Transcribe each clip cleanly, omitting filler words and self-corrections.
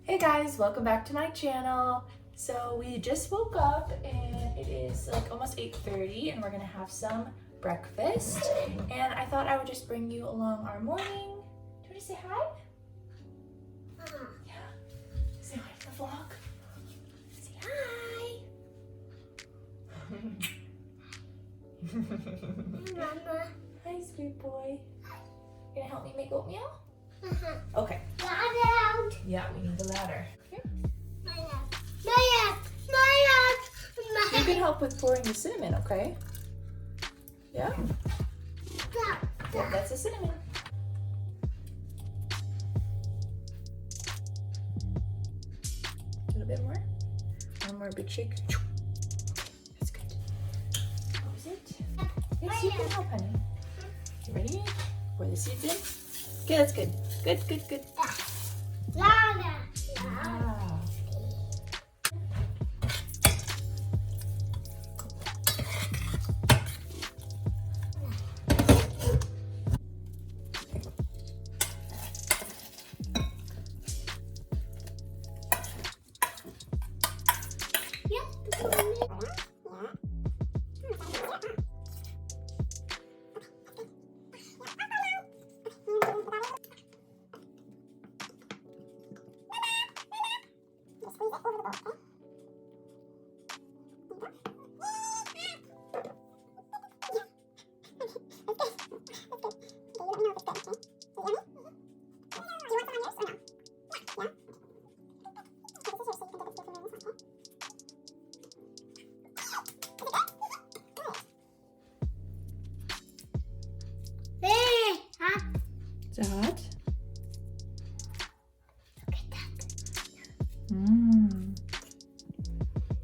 Hey guys, welcome back to my channel. So we just woke up and it is like almost 8:30 and we're gonna have some breakfast. And I thought I would just bring you along our morning. Do you want to say hi? Yeah. Say hi to the vlog. Say hi. Mama. Hi, sweet boy. You gonna help me make oatmeal? Uh-huh. Okay. Ladder. Yeah, we need the ladder. Here. You can help with pouring the cinnamon, okay? Yeah? Yeah, that's the cinnamon. A little bit more. One more big shake. That's good. Close it. Yes, you can help, honey. You ready? Pour the seeds in. Okay, that's good. Good. Ladder. Wow. Is it hot?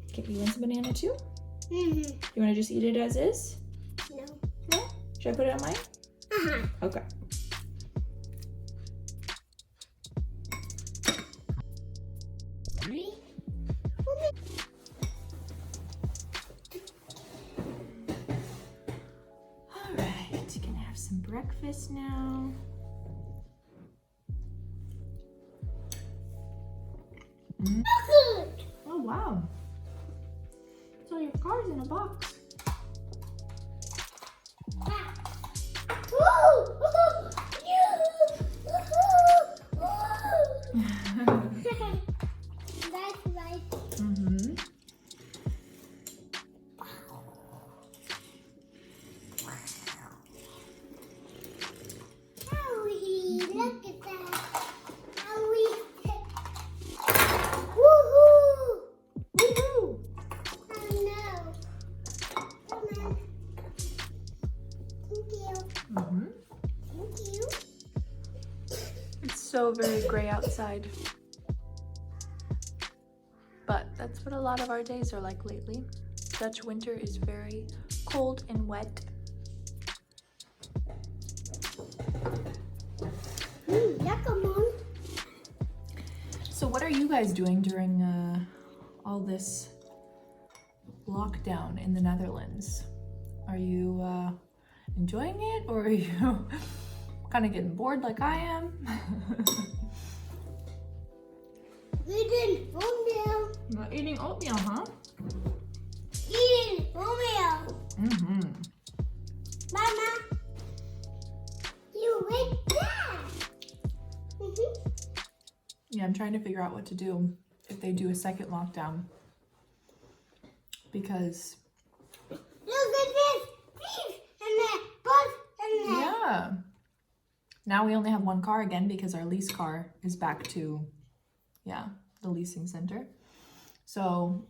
Okay, you want some banana too? Mm-hmm. You want to just eat it as is? No. No? Should I put it on mine? Uh-huh. Okay. All right, gonna have some breakfast now. Oh wow. So your car's in a box. That's right. Mm-hmm. Owie, look at that. Owie. Woohoo! Woohoo! Oh no. Come on. Thank you. Mm-hmm. Thank you. It's so very gray outside. But that's what a lot of our days are like lately. Dutch winter is very cold and wet. Yakkamon. So what are you guys doing during all this lockdown in the Netherlands? Are you enjoying it, or are you kind of getting bored like I am? Eating oatmeal. Not eating oatmeal, huh? Eating oatmeal. Mm-hmm. Mama, you like that? Mm-hmm. Yeah, I'm trying to figure out what to do if they do a second lockdown. Because Look at this. Beef and that bus and that. yeah. Now we only have one car again because our lease car is back to, yeah, the leasing center. So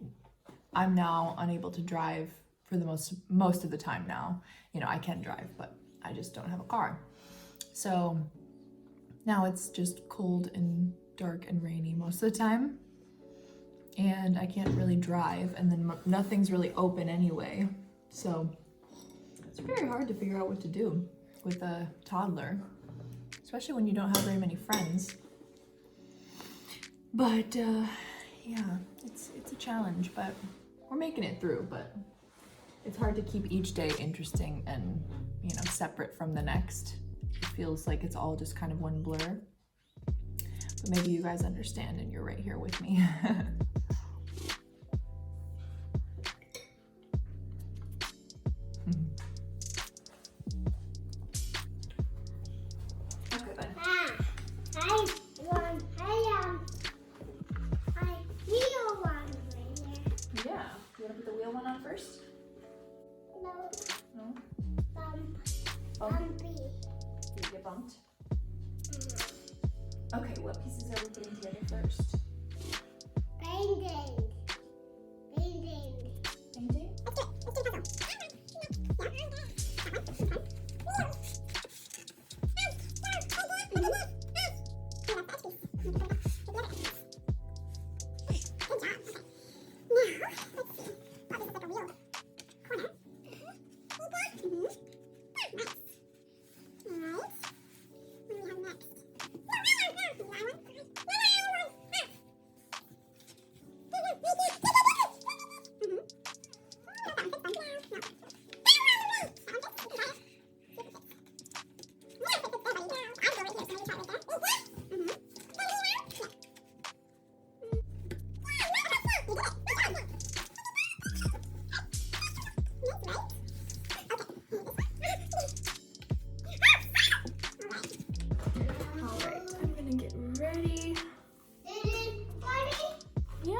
I'm now unable to drive for the most of the time now. You know, I can drive, but I just don't have a car. So now it's just cold and dark and rainy most of the time. And I can't really drive, and then nothing's really open anyway. So it's very hard to figure out what to do with a toddler, especially when you don't have very many friends. But yeah, it's a challenge, but we're making it through. But it's hard to keep each day interesting and, you know, separate from the next. It feels like it's all just kind of one blur. But maybe you guys understand and you're right here with me. Okay, then. I feel one right here. Yeah. You want to put the wheel one on first? No, No? bumpy. You get bumped? Okay, what pieces are we putting together first? Painting. Painting?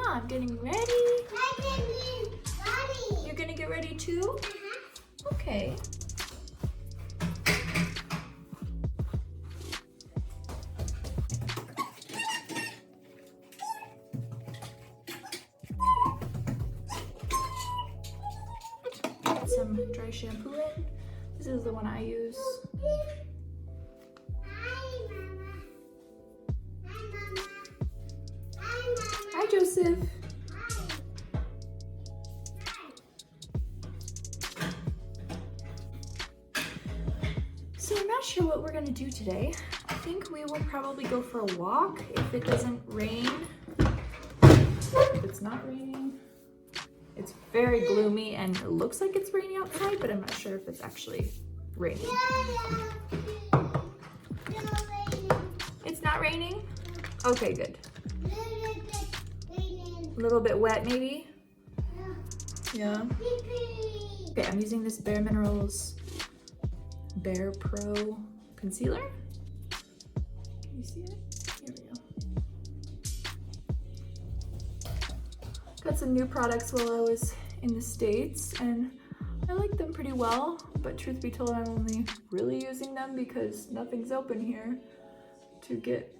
I'm getting ready. You're gonna get ready too? Okay. Put some dry shampoo in. This is the one I use. Hi, Joseph. So I'm not sure what we're gonna do today. I think we will probably go for a walk if it doesn't rain. If it's not raining, it's very gloomy and it looks like it's raining outside, but I'm not sure if it's actually raining. It's not raining? Okay, good. A little bit wet maybe? Yeah. Okay, I'm using this Bare Minerals Bare Pro concealer. Can you see it? Here we go. Got some new products while I was in the States and I like them pretty well, but truth be told, I'm only really using them because nothing's open here to get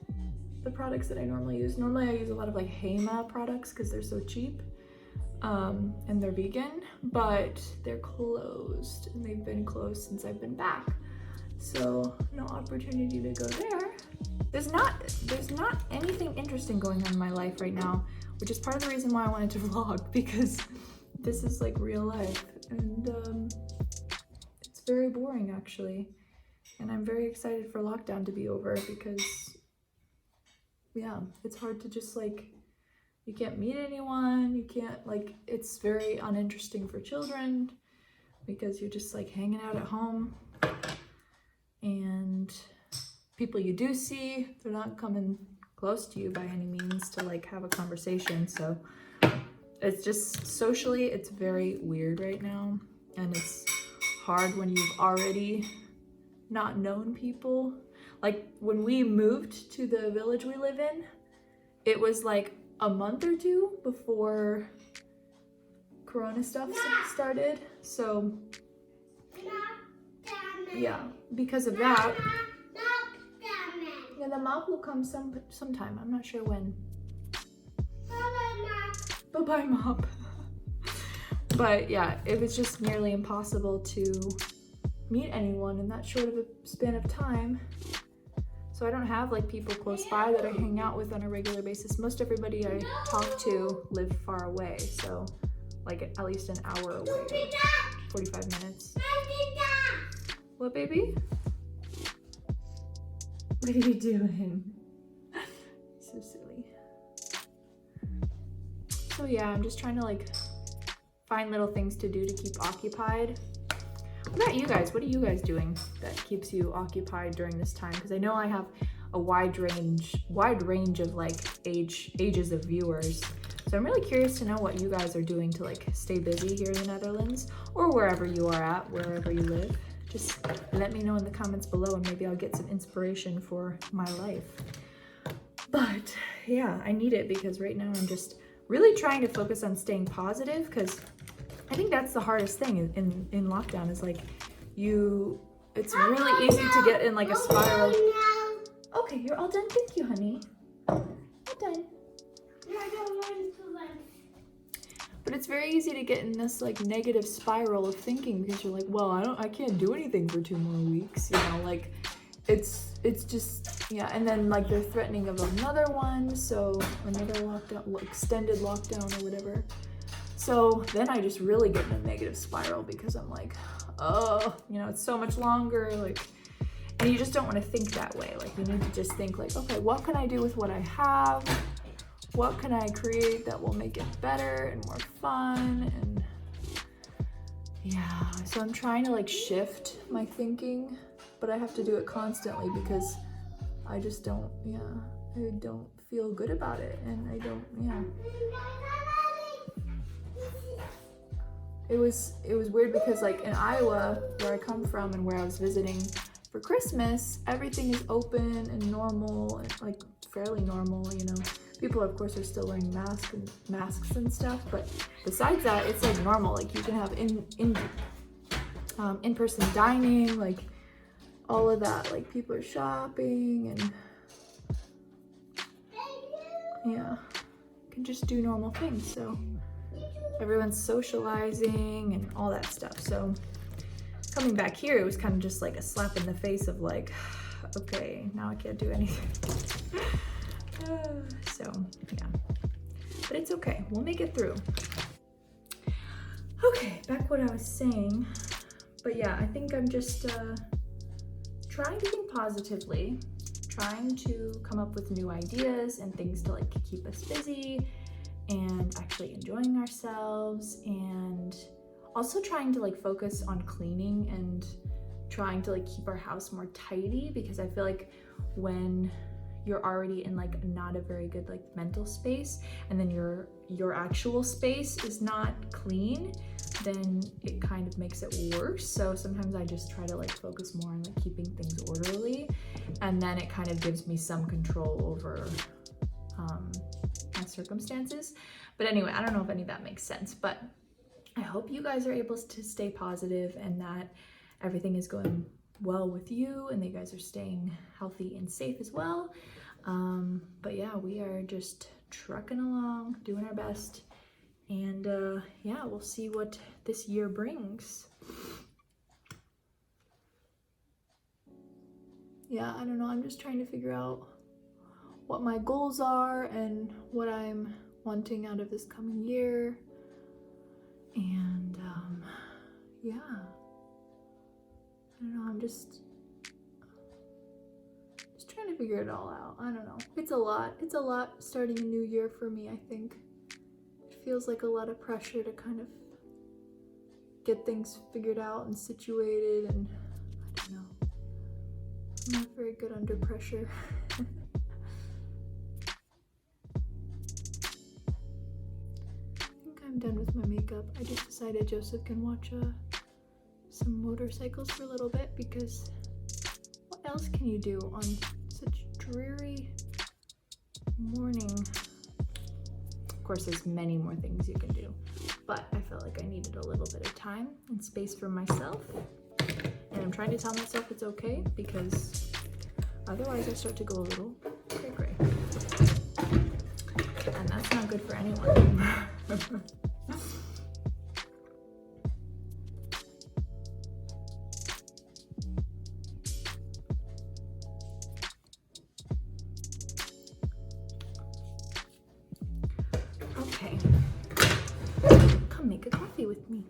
the products that I normally use. Normally I use a lot of like Hema products because they're so cheap and they're vegan, but they're closed and they've been closed since I've been back. So no opportunity to go there. There's not anything interesting going on in my life right now, which is part of the reason why I wanted to vlog, because this is like real life and it's very boring actually. And I'm very excited for lockdown to be over because yeah, it's hard to just like, you can't meet anyone, you can't like, it's very uninteresting for children because you're just like hanging out at home and people you do see, they're not coming close to you by any means to like have a conversation. So it's just socially, it's very weird right now. And it's hard when you've already not known people. Like when we moved to the village we live in, it was like a month or two before Corona stuff started. So yeah, because of that, yeah, the mop will come sometime. I'm not sure when. Bye-bye, mop. But yeah, it was just nearly impossible to meet anyone in that short of a span of time. So I don't have like people close by that I hang out with on a regular basis. Most everybody I talk to live far away, so like at least an hour away, 45 minutes. What, baby? What are you doing? So silly. So yeah, I'm just trying to like find little things to do to keep occupied. What about you guys? What are you guys doing that keeps you occupied during this time? Because I know I have a wide range of like ages of viewers. So I'm really curious to know what you guys are doing to like stay busy here in the Netherlands, or wherever you are at, wherever you live. Just let me know in the comments below and maybe I'll get some inspiration for my life. But yeah, I need it because right now I'm just really trying to focus on staying positive, because I think that's the hardest thing in lockdown is like it's really easy to get in like a spiral. Okay, you're all done. Thank you, honey. All done. But it's very easy to get in this like negative spiral of thinking because you're like, well, I can't do anything for 2 more weeks, you know, like it's just, yeah. And then like they're threatening of another one, so another lockdown, extended lockdown or whatever. So then I just really get in a negative spiral because I'm like, oh, you know, it's so much longer, like, and you just don't want to think that way. Like you need to just think like, okay, what can I do with what I have? What can I create that will make it better and more fun? And yeah, so I'm trying to like shift my thinking, but I have to do it constantly because I just don't, I don't feel good about it. And I don't, It was weird because like in Iowa, where I come from and where I was visiting for Christmas, everything is open and normal, and like fairly normal, you know. People, of course, are still wearing masks and stuff, but besides that, it's like normal. Like you can have in-person dining, like all of that. Like people are shopping and yeah, you can just do normal things. So everyone's socializing and all that stuff. So coming back here, it was kind of just like a slap in the face of like, okay, now I can't do anything. So yeah, but it's okay, we'll make it through. Okay, back what I was saying. But yeah, I think I'm just trying to think positively, trying to come up with new ideas and things to like keep us busy and actually enjoying ourselves, and also trying to like focus on cleaning and trying to like keep our house more tidy, because I feel like when you're already in like not a very good like mental space, and then your actual space is not clean, then it kind of makes it worse. So sometimes I just try to like focus more on like keeping things orderly, and then it kind of gives me some control over my circumstances. But anyway, I don't know if any of that makes sense, but I hope you guys are able to stay positive and that everything is going well with you and that you guys are staying healthy and safe as well. But yeah, we are just trucking along, doing our best, and yeah, we'll see what this year brings. Yeah, I don't know, I'm just trying to figure out what my goals are and what I'm wanting out of this coming year, and yeah, I don't know, I'm just trying to figure it all out. I don't know, it's a lot starting a new year for me. I think it feels like a lot of pressure to kind of get things figured out and situated, and I don't know, I'm not very good under pressure. I'm done with my makeup. I just decided Joseph can watch some motorcycles for a little bit, because what else can you do on such dreary morning? Of course, there's many more things you can do, but I felt like I needed a little bit of time and space for myself, and I'm trying to tell myself it's okay, because otherwise I start to go a little cray-cray, and that's not good for anyone. Okay, come make a coffee with me.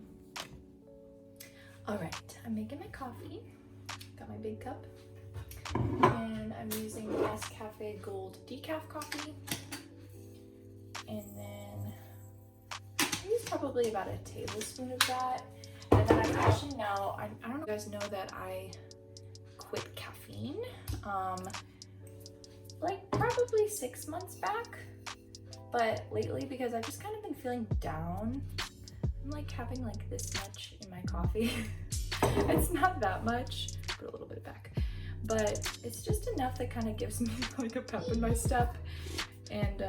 All right, I'm making my coffee. Got my big cup, and I'm using the Nescafe Gold decaf coffee, and then I use probably about a tablespoon of that. And then I'm actually now, I don't know if you guys know that I quit caffeine. like probably 6 months back. But lately, because I've just kind of been feeling down, I'm like having like this much in my coffee. It's not that much, put a little bit back, but it's just enough that kind of gives me like a pep in my step and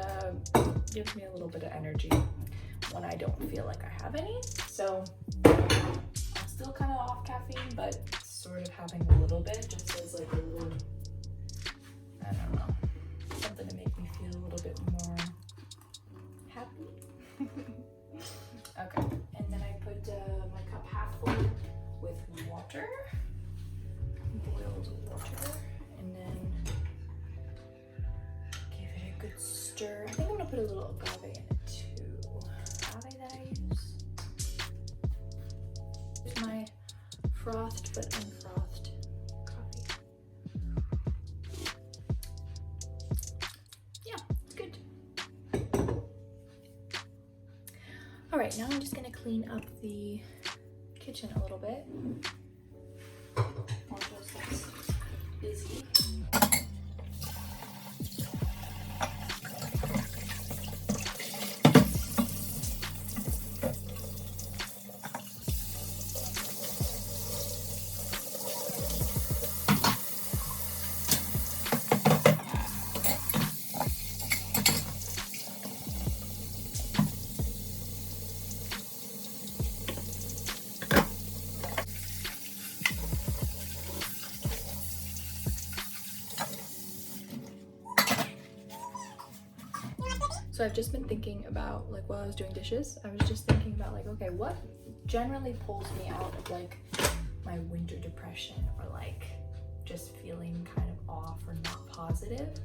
gives me a little bit of energy when I don't feel like I have any. So I'm still kind of off caffeine, but sort of having a little bit just as like a little, I don't know, something to make me feel a little bit more happy. Okay, and then I put my cup half full with water, boiled water, and then give it a good stir. I think I'm gonna put a little agave in it too. Agave that I use. Here's my frothed but unfrothed coffee. Yeah, it's good. All right, now I'm just gonna clean up the kitchen a little bit. While Joseph's busy. So I've just been thinking about, like, while I was doing dishes, I was just thinking about like, okay, what generally pulls me out of like my winter depression or like just feeling kind of off or not positive.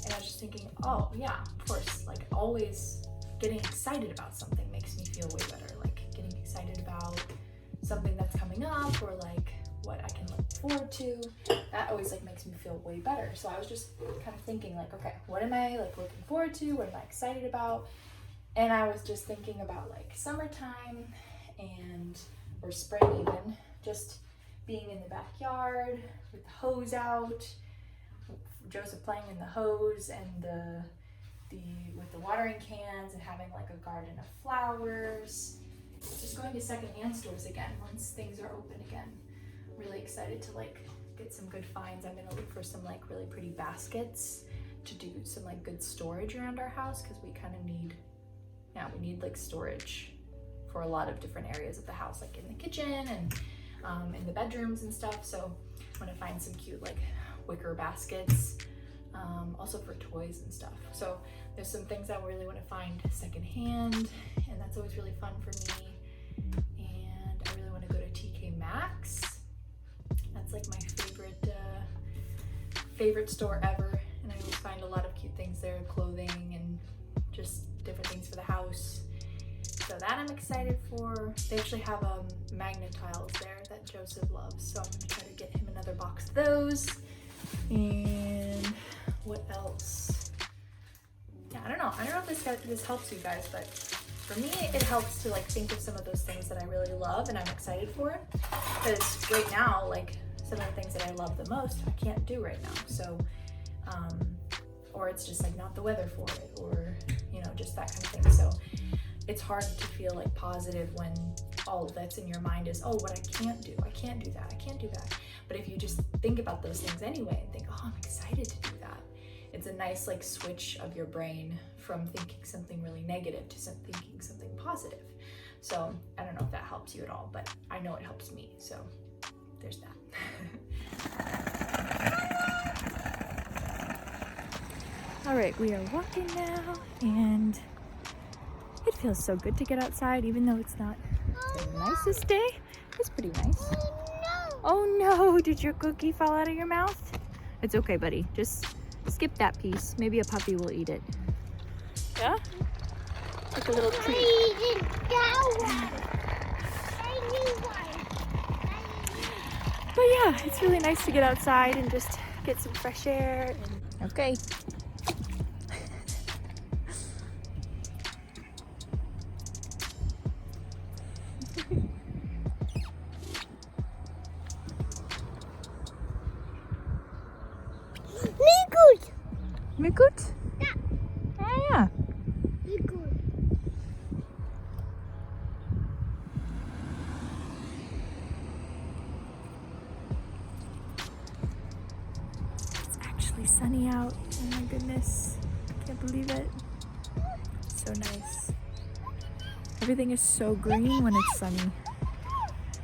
And I was just thinking, oh yeah, of course, like always getting excited about something makes me feel way better. Like getting excited about something that's coming up or like what I can look forward to, that always like makes me feel way better. So I was just kind of thinking like, okay, what am I like looking forward to? What am I excited about? And I was just thinking about like summertime and or spring even, just being in the backyard with the hose out, Joseph playing in the hose and the with the watering cans and having like a garden of flowers. Just going to secondhand stores again once things are open again. Really excited to like get some good finds. I'm gonna look for some like really pretty baskets to do some like good storage around our house because we kind of need, yeah, we need like storage for a lot of different areas of the house, like in the kitchen and in the bedrooms and stuff. So I'm gonna find some cute like wicker baskets, also for toys and stuff. So there's some things I really want to find secondhand, and that's always really fun for me. And I really want to go to TK Maxx. That's like my favorite store ever, and I always find a lot of cute things there, clothing and just different things for the house. So that I'm excited for. They actually have magnet tiles there that Joseph loves, so I'm gonna try to get him another box of those. And what else? Yeah, I don't know if this helps you guys, but for me it helps to like think of some of those things that I really love and I'm excited for, because right now like some of the things that I love the most I can't do right now. So or it's just like not the weather for it, or you know, just that kind of thing. So it's hard to feel like positive when all that's in your mind is, oh, what I can't do that, I can't do that. But if you just think about those things anyway and think, oh, I'm excited to do that, it's a nice like switch of your brain from thinking something really negative to thinking something positive. So I don't know if that helps you at all, but I know it helps me. So there's that. All right, we are walking now, and it feels so good to get outside, even though it's not the nicest day. It's pretty nice. Oh no, did your cookie fall out of your mouth? It's okay, buddy. Just skip that piece. Maybe a puppy will eat it. Yeah? Like a little treat. But yeah, it's really nice to get outside and just get some fresh air. Okay. gut? Ja. Ja. Wie gut. It's actually sunny out. Oh my goodness. Can't believe it. So nice. Everything is so green when it's sunny.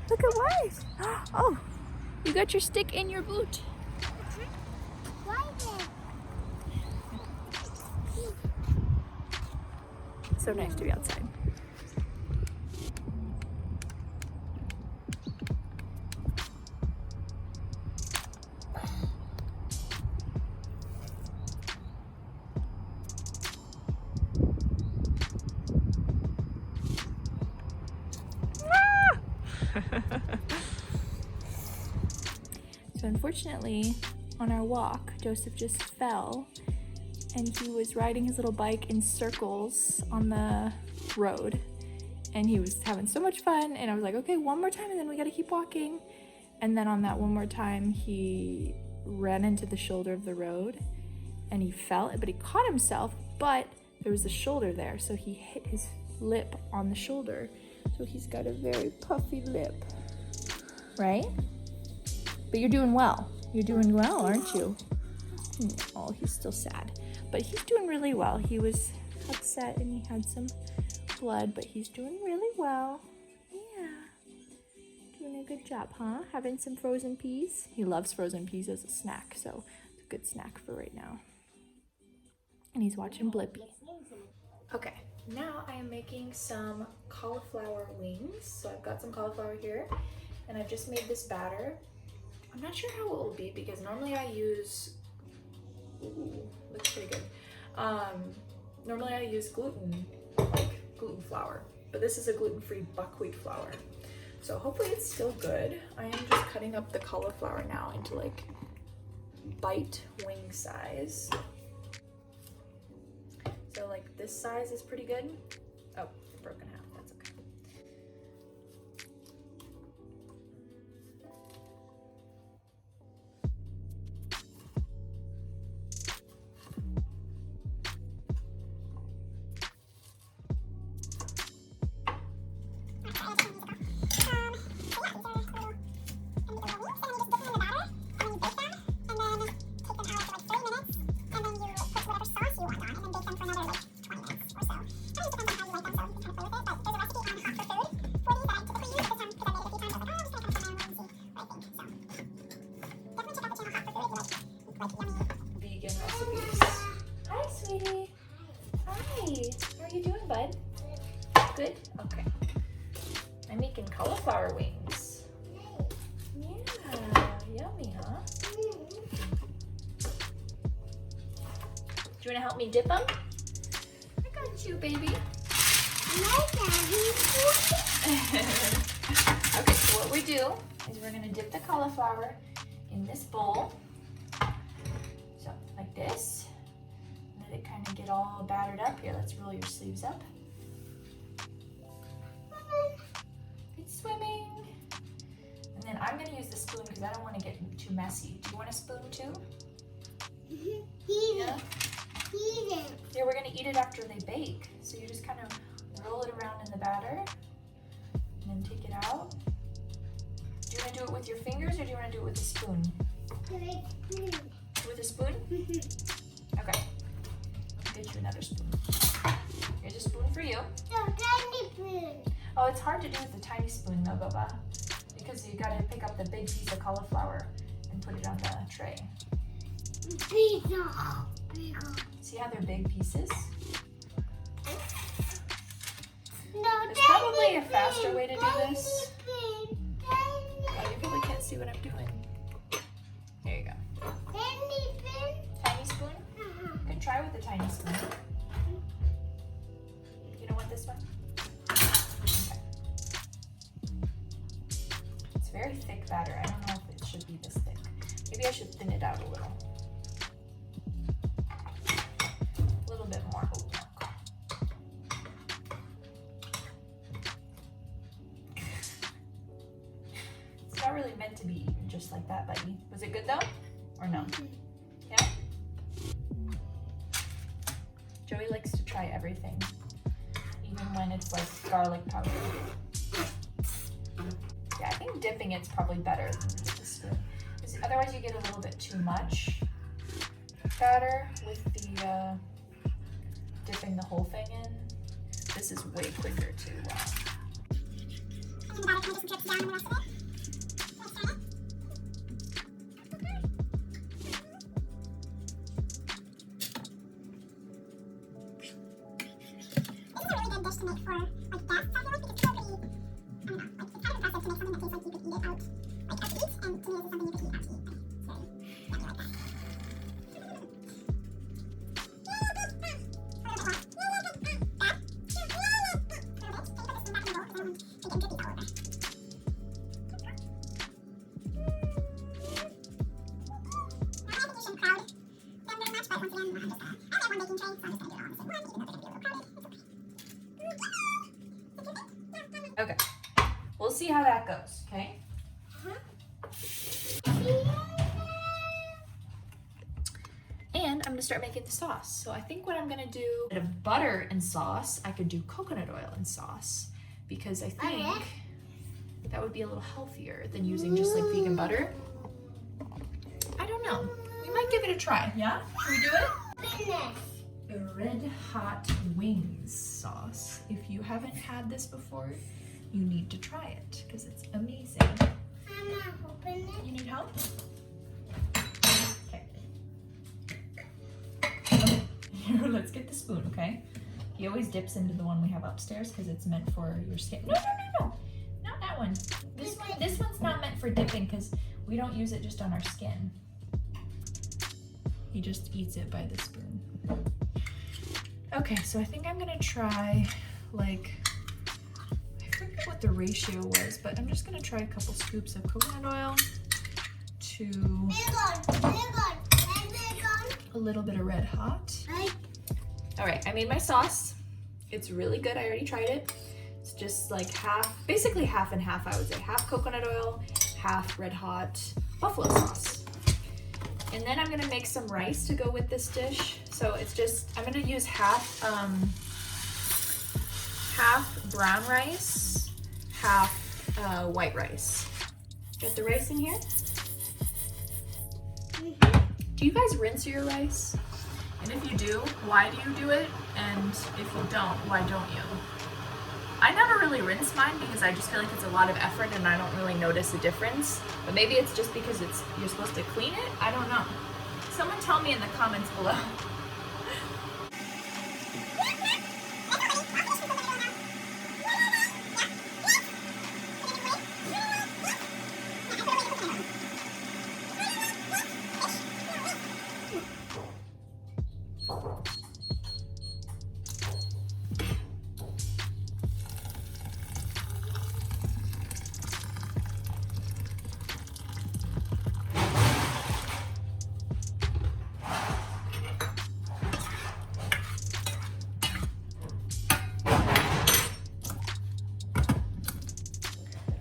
Look at White. Oh, you got your stick in your boot. Why then? So nice to be outside. So unfortunately, on our walk, Joseph just fell and he was riding his little bike in circles on the road and he was having so much fun, and I was like, okay, one more time and then we gotta keep walking. And then on that one more time, he ran into the shoulder of the road and he fell, but he caught himself, but there was a shoulder there, so he hit his lip on the shoulder. So he's got a very puffy lip, right? But you're doing well. You're doing well, aren't you? Oh, he's still sad, but he's doing really well. He was upset and he had some blood, but he's doing really well. Yeah. Doing a good job, huh? Having some frozen peas. He loves frozen peas as a snack, so it's a good snack for right now. And he's watching Blippi. Okay, now I am making some cauliflower wings. So I've got some cauliflower here, and I've just made this batter. I'm not sure how it will be because normally I use, ooh, looks pretty good. Normally I use gluten flour, but this is a gluten-free buckwheat flour. So hopefully it's still good. I am just cutting up the cauliflower now into like bite wing size. So like this size is pretty good. Oh, broken half, that's okay. Vegan recipes. Hi, sweetie. Hi. How are you doing, bud? Good? Okay. I'm making cauliflower wings. Yeah, yummy, huh? Do you want to help me dip them? I got you, baby. Okay, so what we do is we're going to dip the cauliflower in this bowl. So, like this. Let it kind of get all battered up. Here, let's roll your sleeves up. It's swimming. And then I'm going to use the spoon because I don't want to get too messy. Do you want a spoon too? Yeah. Yeah, we're going to eat it after they bake. So you just kind of roll it around in the batter and then take it out. Do you want to do it with your fingers or do you want to do it with a spoon? With a spoon? Okay. I'll get you another spoon. Here's a spoon for you. Oh, it's hard to do with the tiny spoon though, Bubba, because you gotta pick up the big piece of cauliflower and put it on the tray. See how they're big pieces? There's probably a faster way to do this. Oh, you probably can't see what I'm doing. There you go. Tiny spoon? You can try with the tiny spoon. You don't want this one? Okay. It's very thick batter. I don't know if it should be this thick. Maybe I should thin it out a little. A little bit more. Oh, no. It's not really meant to be eaten just like that, buddy. Was it good though? Or no? Yeah? try everything, even when it's like garlic powder. Yeah, I think dipping it's probably better with the spoon. Because otherwise you get a little bit too much batter with the dipping the whole thing in. This is way quicker too. Wow. And then the batter kind of just drips down on the rest of it. Let's try it. This is a really good dish to make for like guests, I feel like, because people are pretty, I don't know, like it's kind of impressive to make something that tastes like you could eat it out, like out to eat, and to me this is something you could eat out to eat. It's very yummy like that. Okay, we'll see how that goes, okay? And I'm gonna start making the sauce. So I think what I'm gonna do, instead of butter and sauce, I could do coconut oil and sauce, because I think that would be a little healthier than using just like vegan butter. I don't know. We might give it a try, yeah? Should we do it? The Red Hot Wings sauce. If you haven't had this before, you need to try it because it's amazing. I'm not opening it. You need help? Okay. Here, let's get the spoon, okay? He always dips into the one we have upstairs because it's meant for your skin. No, not that one. This one's not meant for dipping because we don't use it just on our skin. He just eats it by the spoon. Okay, so I think I'm gonna try, like, I forget what the ratio was, but I'm just gonna try a couple scoops of coconut oil to a little bit of Red Hot. All right, I made my sauce. It's really good, I already tried it. It's just like basically half and half, I would say. Half coconut oil, half Red Hot buffalo sauce. And then I'm gonna make some rice to go with this dish. So it's just, I'm gonna use half brown rice, half white rice. Got the rice in here? Do you guys rinse your rice? And if you do, why do you do it? And if you don't, why don't you? I never really rinse mine because I just feel like it's a lot of effort and I don't really notice a difference. But maybe it's just because you're supposed to clean it? I don't know. Someone tell me in the comments below.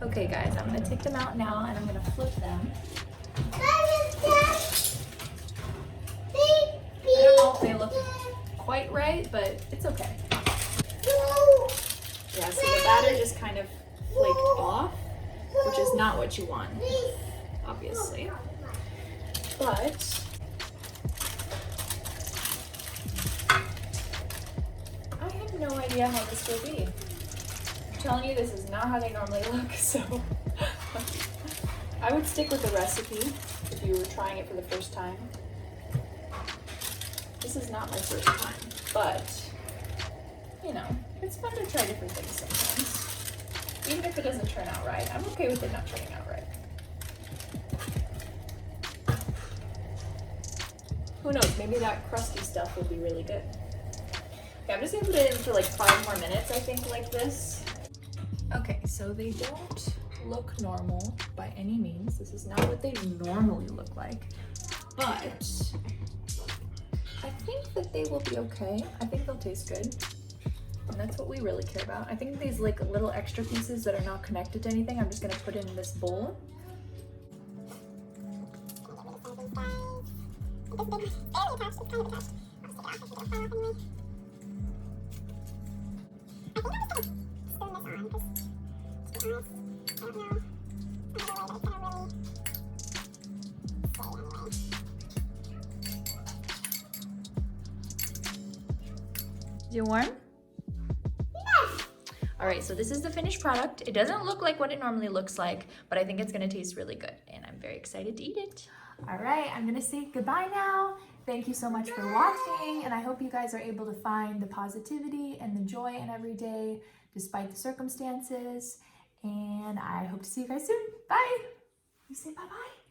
Okay guys, I'm gonna take them out now and I'm gonna flip them. I don't know if they look quite right, but it's okay. Yeah, so the batter just kind of flaked off, which is not what you want, obviously. But I have no idea how this will be. I'm telling you, this is not how they normally look, so I would stick with the recipe if you were trying it for the first time. This is not my first time, but you know, it's fun to try different things sometimes. Even if it doesn't turn out right, I'm okay with it not turning out right. Who knows, maybe that crusty stuff will be really good. Okay, I'm just gonna put it in for like 5 more minutes, I think, like this. Okay, so they don't look normal by any means. This is not what they normally look like, but I think that they will be okay. I think they'll taste good, and that's what we really care about. I think these like little extra pieces that are not connected to anything, I'm just gonna put in this bowl. think I'm just gonna spoon this on because, to be honest, I don't know another way that it's gonna really stay anyway. Is it warm? Yes! All right, so this is the finished product. It doesn't look like what it normally looks like, but I think it's gonna taste really good, and I'm very excited to eat it. All right, I'm gonna say goodbye now. Thank you so much for watching, and I hope you guys are able to find the positivity and the joy in every day, despite the circumstances. And I hope to see you guys soon. Bye. You say bye-bye.